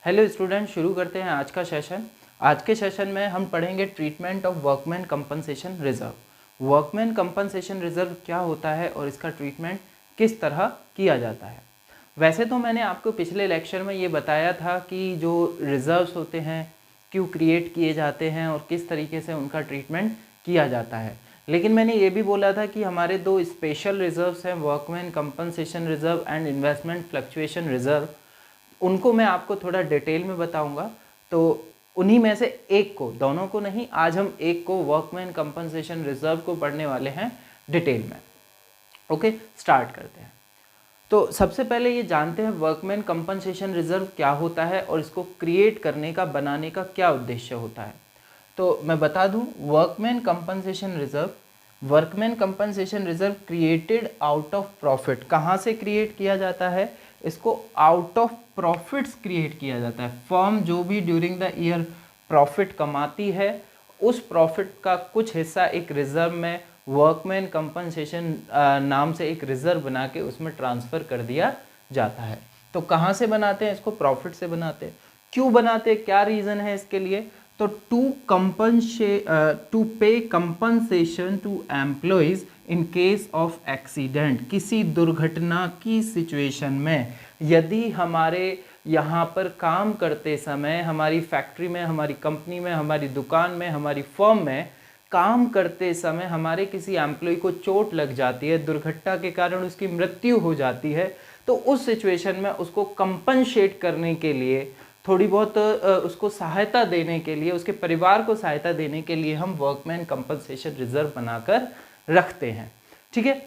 Hello student, शुरू करते हैं आज का सेशन। आज के सेशन में हम पढ़ेंगे treatment of workman compensation reserve. Workman compensation reserve क्या होता है और इसका ट्रीटमेंट किस तरह किया जाता है। वैसे तो मैंने आपको पिछले लेक्चर में ये बताया था कि जो रिजर्व्स होते हैं क्यों क्रिएट किए जाते हैं और किस तरीके से उनका ट्रीटमेंट किया जाता है, लेकिन मैंने ये भी बोला था कि हमारे दो स्पेशल रिजर्व्स हैं, workman compensation reserve and investment fluctuation reserve. उनको मैं आपको थोड़ा डिटेल में बताऊंगा। तो उन्हीं में से एक को, दोनों को नहीं, आज हम एक को वर्कमैन कंपनसेशन रिजर्व को पढ़ने वाले हैं डिटेल में। ओके, स्टार्ट करते हैं। तो सबसे पहले ये जानते हैं वर्कमैन कंपनसेशन रिजर्व क्या होता है और इसको क्रिएट करने का, बनाने का क्या उद्देश्य होता है। तो मैं बता दूं, workman compensation reserve created out of profit. कहाँ से क्रिएट किया जाता है? इसको आउट ऑफ प्रॉफिट्स क्रिएट किया जाता है। फर्म जो भी ड्यूरिंग द ईयर प्रॉफिट कमाती है, उस प्रॉफिट का कुछ हिस्सा एक रिजर्व में वर्कमैन कंपनसेशन नाम से एक रिजर्व बना के उसमें ट्रांसफ़र कर दिया जाता है। तो कहाँ से बनाते हैं इसको? प्रॉफिट से बनाते हैं। क्यों बनाते हैं, क्या रीज़न है इसके लिए? तो to pay compensation to employees in case of accident. किसी दुर्घटना की सिचुएशन में यदि हमारे यहाँ पर काम करते समय, हमारी फैक्ट्री में, हमारी कंपनी में, हमारी दुकान में, हमारी फर्म में काम करते समय हमारे किसी एम्प्लॉय को चोट लग जाती है, दुर्घटना के कारण उसकी मृत्यु हो जाती है, तो उस सिचुएशन में उसको कंपनसेट करने के लिए, थोड़ी बहुत उसको सहायता देने के लिए, उसके परिवार को सहायता देने के लिए हम वर्कमैन कंपनसेशन रिजर्व बनाकर रखते हैं। ठीक है,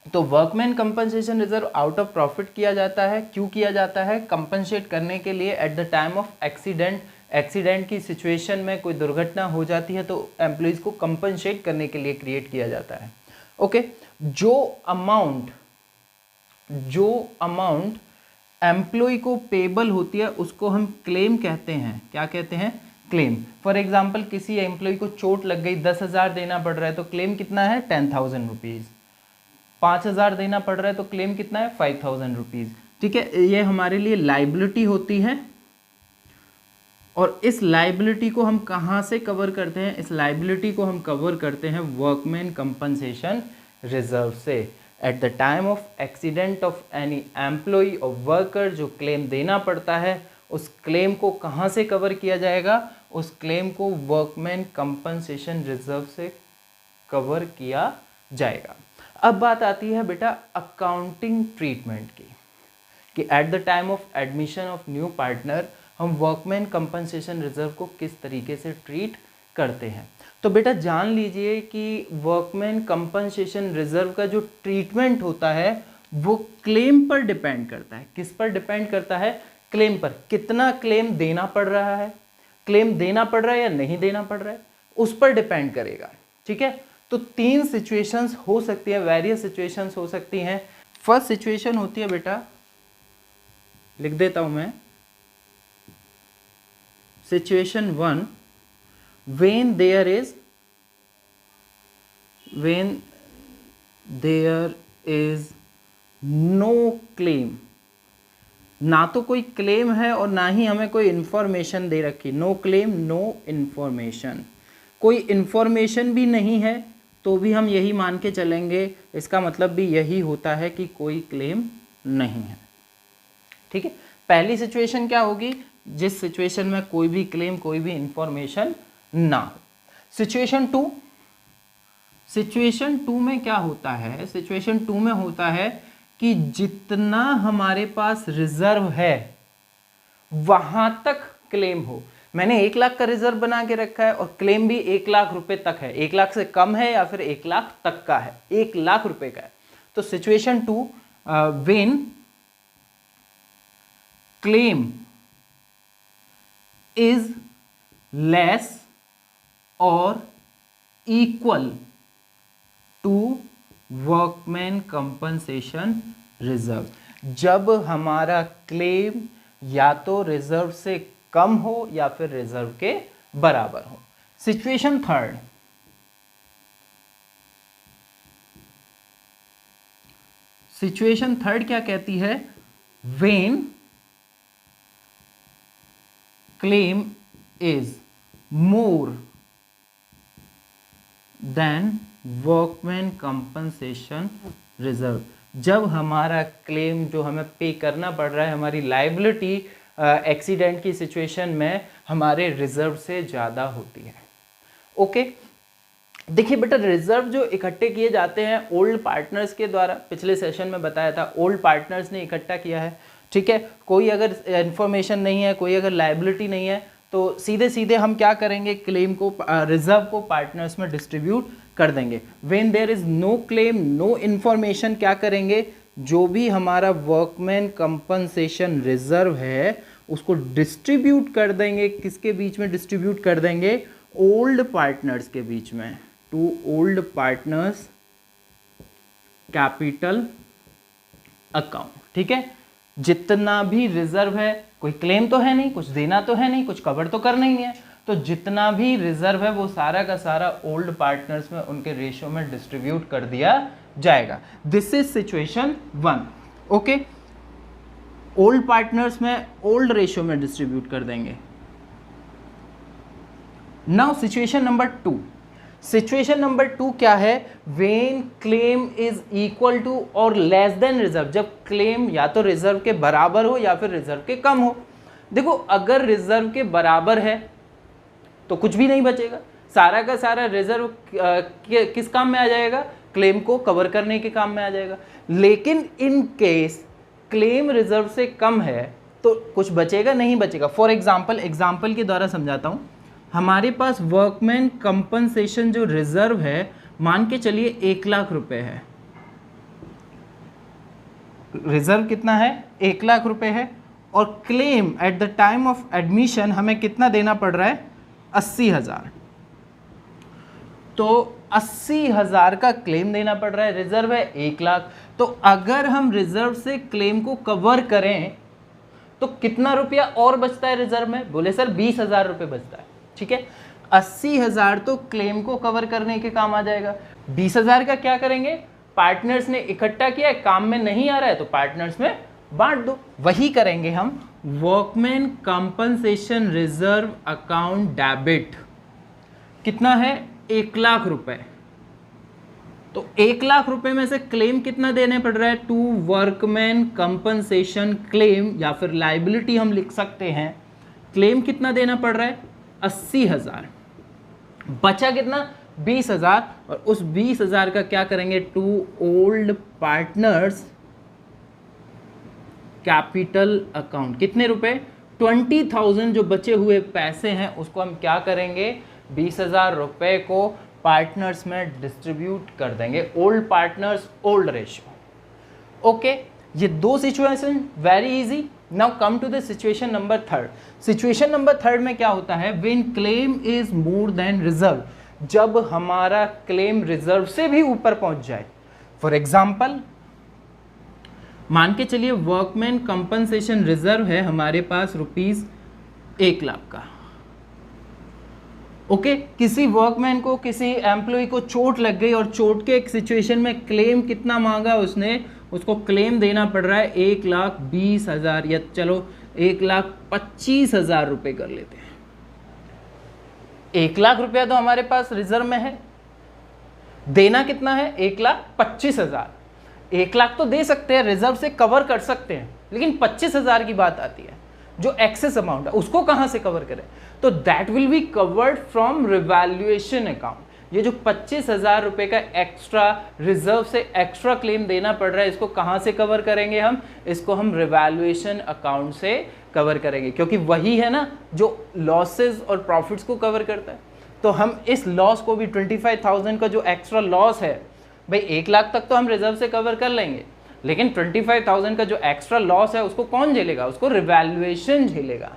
तो workman compensation reserve out of profit किया जाता है। क्यों किया जाता है? कंपनसेट करने के लिए eight the time of accident की सिचुएशन में कोई दुर्घटना हो जाती है तो एम्प्लॉइज को कंपनसेट करने के लिए क्रिएट किया जाता है। ओके, जो अमाउंट एम्प्लॉय को पेबल होती है उसको हम क्लेम कहते हैं। क्या कहते हैं? क्लेम। फॉर एग्जाम्पल, किसी एम्प्लॉय को चोट लग गई, 10,000 देना पड़ रहा है तो क्लेम कितना है? 10,000 रुपीज़। 5,000 देना पड़ रहा है तो क्लेम कितना है? 5,000 रुपीज़। ठीक है, ये हमारे लिए लाइबिलिटी होती है और इस लाइबिलिटी को हम कहाँ से कवर करते हैं? इस लाइबिलिटी को हम कवर करते हैं वर्कमैन कंपनसेशन रिजर्व से। At the time of accident of any employee और वर्कर जो क्लेम देना पड़ता है, उस क्लेम को कहाँ से कवर किया जाएगा? उस क्लेम को वर्कमैन कंपनसेशन रिजर्व से कवर किया जाएगा। अब बात आती है बेटा अकाउंटिंग ट्रीटमेंट की, कि eight the time of admission of new partner हम वर्कमैन कंपनसेशन रिजर्व को किस तरीके से ट्रीट करते हैं। तो बेटा जान लीजिए कि वर्कमैन कंपनसेशन रिजर्व का जो ट्रीटमेंट होता है वो क्लेम पर डिपेंड करता है। किस पर डिपेंड करता है? क्लेम पर। कितना क्लेम देना पड़ रहा है, क्लेम देना पड़ रहा है या नहीं देना पड़ रहा है, उस पर डिपेंड करेगा। ठीक है, तो 3 सिचुएशंस हो सकती है, वेरियस सिचुएशंस हो सकती हैं। फर्स्ट सिचुएशन होती है बेटा, लिख देता हूं मैं, situation 1, when there is no claim। ना तो कोई क्लेम है और ना ही हमें कोई इंफॉर्मेशन दे रखी। No claim, no information. कोई इंफॉर्मेशन भी नहीं है तो भी हम यही मान के चलेंगे, इसका मतलब भी यही होता है कि कोई क्लेम नहीं है। ठीक है, पहली सिचुएशन क्या होगी? जिस सिचुएशन में कोई भी क्लेम, कोई भी इंफॉर्मेशन ना हो। सिचुएशन टू में क्या होता है? सिचुएशन 2 में होता है कि जितना हमारे पास रिजर्व है वहां तक क्लेम हो। मैंने 1 लाख का रिजर्व बना के रखा है और क्लेम भी 1 लाख रुपए तक है। 1 लाख से कम है या फिर 1 लाख तक का है, 1 लाख रुपए का है। तो situation 2, when claim is less और equal to workman compensation reserve. जब हमारा क्लेम या तो रिजर्व से कम हो या फिर रिजर्व के बराबर हो। सिचुएशन थर्ड, क्या कहती है? When claim is more then workman compensation reserve, जब हमारा क्लेम जो हमें पे करना पड़ रहा है, हमारी लाइबिलिटी एक्सीडेंट की सिचुएशन में हमारे रिजर्व से ज़्यादा होती है। ओके, देखिए बेटा, रिजर्व जो इकट्ठे किए जाते हैं ओल्ड पार्टनर्स के द्वारा, पिछले सेशन में बताया था ओल्ड पार्टनर्स ने इकट्ठा किया है, ठीक है। कोई अगर इंफॉर्मेशन नहीं है, कोई अगर लाइबिलिटी नहीं है, तो सीधे सीधे हम क्या करेंगे, क्लेम को रिजर्व को पार्टनर्स में डिस्ट्रीब्यूट कर देंगे। When there is no claim, no information, क्या करेंगे, जो भी हमारा वर्कमैन कंपनसेशन रिजर्व है उसको डिस्ट्रीब्यूट कर देंगे। किसके बीच में डिस्ट्रीब्यूट कर देंगे, ओल्ड पार्टनर्स के बीच में, to old partners capital account, ठीक है। जितना भी रिजर्व है, कोई क्लेम तो है नहीं, कुछ देना तो है नहीं, कुछ कवर तो करना ही नहीं है, तो जितना भी रिजर्व है वो सारा का सारा ओल्ड पार्टनर्स में उनके रेशियो में डिस्ट्रीब्यूट कर दिया जाएगा। This is situation 1। Okay, old partners में ओल्ड रेशियो में डिस्ट्रीब्यूट कर देंगे। Now situation number 2। Situation number 2 क्या है, when claim is equal to और लेस देन रिजर्व, जब क्लेम या तो रिजर्व के बराबर हो या फिर रिजर्व के कम हो। देखो, अगर रिजर्व के बराबर है तो कुछ भी नहीं बचेगा, सारा का सारा रिजर्व किस काम में आ जाएगा, क्लेम को कवर करने के काम में आ जाएगा। लेकिन इन केस क्लेम रिजर्व से कम है तो कुछ बचेगा, नहीं बचेगा। फॉर एग्जाम्पल के द्वारा समझाता हूं। हमारे पास वर्कमैन कंपनसेशन जो रिजर्व है, मान के चलिए 1 लाख रुपए है। रिजर्व कितना है, 1 लाख रुपए है, और claim eight the time of admission हमें कितना देना पड़ रहा है, 80,000। तो 80,000 का क्लेम देना पड़ रहा है, रिजर्व है 1 लाख। तो अगर हम रिजर्व से क्लेम को कवर करें तो कितना रुपया और बचता है रिजर्व में, बोले सर 20,000 रुपये बचता है, ठीक है। 80,000 तो क्लेम को कवर करने के काम आ जाएगा। 20,000 का क्या करेंगे, पार्टनर्स ने इकट्ठा किया है, काम में नहीं आ रहा है तो पार्टनर्स में बांट दो। वही करेंगे हम workman compensation reserve account debit. कितना है, 1 लाख रुपए। तो 1 लाख रुपए में से क्लेम कितना देने पड़ रहा है, टू वर्कमैन कंपनसेशन क्लेम, या फिर लाइबिलिटी हम लिख सकते हैं। क्लेम कितना देना पड़ रहा है, 80,000। बचा कितना, 20,000, और उस 20,000 का क्या करेंगे, to old partners capital account. कितने रुपए, 20,000 जो बचे हुए पैसे हैं उसको हम क्या करेंगे, 20,000 रुपए को पार्टनर्स में डिस्ट्रीब्यूट कर देंगे। Old partners old ratio. Okay, ये दो situation very easy. Now come to the situation number 3। Situation number 3 में क्या होता है, when claim is more than reserve, जब हमारा क्लेम रिजर्व से भी ऊपर पहुंच जाए। फॉर एग्जाम्पल, मान के चलिए वर्कमैन कंपनसेशन रिजर्व है हमारे पास ₹1 लाख का। ओके, किसी वर्कमैन को, किसी एम्प्लॉय को चोट लग गई और चोट के एक सिचुएशन में क्लेम कितना मांगा उसने, उसको क्लेम देना पड़ रहा है 1,20,000, या चलो 1,25,000 रुपये कर लेते हैं। 1 लाख रुपया तो हमारे पास रिजर्व में है, देना कितना है, 1,25,000। 1 लाख तो दे सकते हैं, रिजर्व से कवर कर सकते हैं, लेकिन 25,000 की बात आती है, जो एक्सेस अमाउंट है उसको कहां से कवर करें, तो that will be covered from revaluation account. ये जो 25,000 रुपए का एक्स्ट्रा रिजर्व से एक्स्ट्रा क्लेम देना पड़ रहा है, इसको कहां से कवर करेंगे हम, इसको हम रिवैल्यूएशन अकाउंट से कवर करेंगे, क्योंकि वही है ना जो लॉसेस और प्रॉफिट्स को कवर करता है। तो हम इस लॉस को भी 25,000 का जो एक्स्ट्रा लॉस है, भाई 1 लाख तक तो हम रिजर्व से कवर कर लेंगे, लेकिन 25,000 का जो एक्स्ट्रा लॉस है उसको कौन झेलेगा, उसको रिवैल्यूएशन झेलेगा।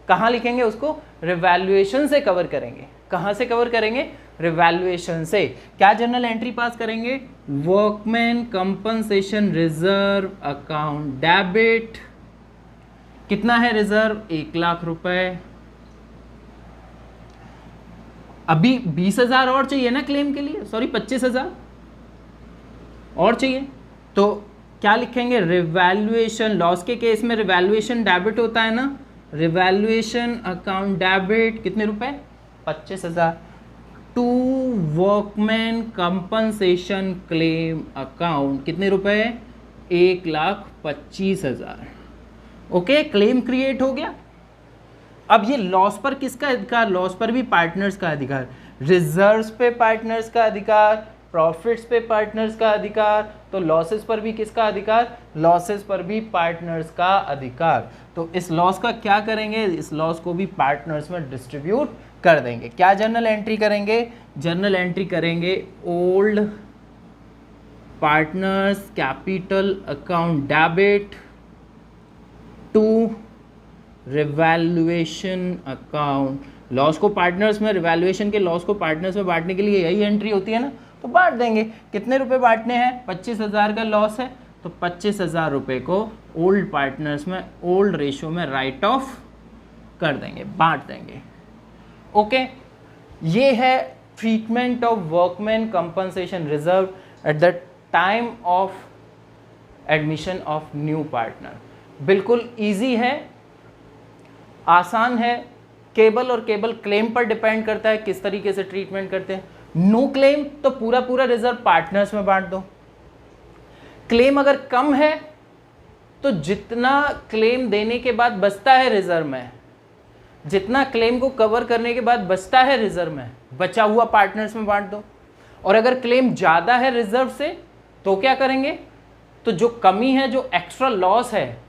कहाँ लिखेंगे उसको, रिवैल्यूएशन से कवर करेंगे। कहाँ से कवर करेंगे, रिवैल्यूएशन से। क्या जर्नल एंट्री पास करेंगे, workman compensation reserve account debit. कितना है रिजर्व, 1 लाख रुपए। अभी 20,000 और चाहिए ना क्लेम के लिए, सॉरी 25,000 और चाहिए, तो क्या लिखेंगे, रिवैल्यूएशन। लॉस के केस में रिवैल्यूएशन डेबिट होता है ना, रिवैल्यूएशन अकाउंट डेबिट कितने रुपए, 25,000। To workman compensation claim account कितने रुपए, 1,25,000। ओके, क्लेम क्रिएट हो गया। अब ये लॉस पर किसका अधिकार, लॉस पर भी पार्टनर्स का अधिकार, रिजर्व्स पे पार्टनर्स का अधिकार, प्रॉफिट्स पे पार्टनर्स का अधिकार, तो लॉसेस पर भी किसका अधिकार, लॉसेस पर भी पार्टनर्स का अधिकार। तो इस लॉस का क्या करेंगे, इस लॉस को भी पार्टनर्स में डिस्ट्रीब्यूट कर देंगे। क्या जर्नल एंट्री करेंगे, जर्नल एंट्री करेंगे old partners capital account debit to revaluation account. Loss को पार्टनर्स में, रिवैल्यूएशन के लॉस को पार्टनर्स में बांटने के लिए यही एंट्री होती है ना, तो बांट देंगे। कितने रुपए बांटने हैं, 25,000 का लॉस है तो 25,000 रुपये को ओल्ड पार्टनर्स में ओल्ड रेशियो में राइट ऑफ कर देंगे, बांट देंगे। ओके, ये है treatment of workman compensation reserve eight the time of admission of new partner. बिल्कुल इजी है, आसान है, केवल और केवल क्लेम पर डिपेंड करता है किस तरीके से ट्रीटमेंट करते हैं। नो क्लेम तो पूरा पूरा रिजर्व पार्टनर्स में बांट दो। क्लेम अगर कम है तो जितना क्लेम देने के बाद बचता है रिजर्व में, जितना क्लेम को कवर करने के बाद बचता है रिजर्व में, बचा हुआ पार्टनर्स में बांट दो। और अगर क्लेम ज़्यादा है रिजर्व से तो क्या करेंगे, तो जो कमी है, जो एक्स्ट्रा लॉस है,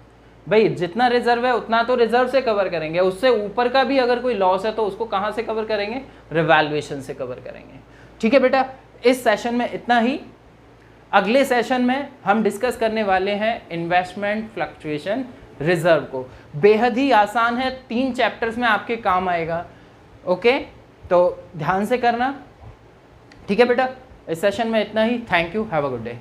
भाई जितना रिजर्व है उतना तो रिजर्व से कवर करेंगे, उससे ऊपर का भी अगर कोई लॉस है तो उसको कहाँ से कवर करेंगे, रिवैल्यूएशन से कवर करेंगे। ठीक है बेटा, इस सेशन में इतना ही। अगले सेशन में हम डिस्कस करने वाले हैं इन्वेस्टमेंट फ्लक्चुएशन रिजर्व को। बेहद ही आसान है, 3 चैप्टर्स में आपके काम आएगा। ओके, तो ध्यान से करना। ठीक है बेटा, इस सेशन में इतना ही। Thank you, have a good day.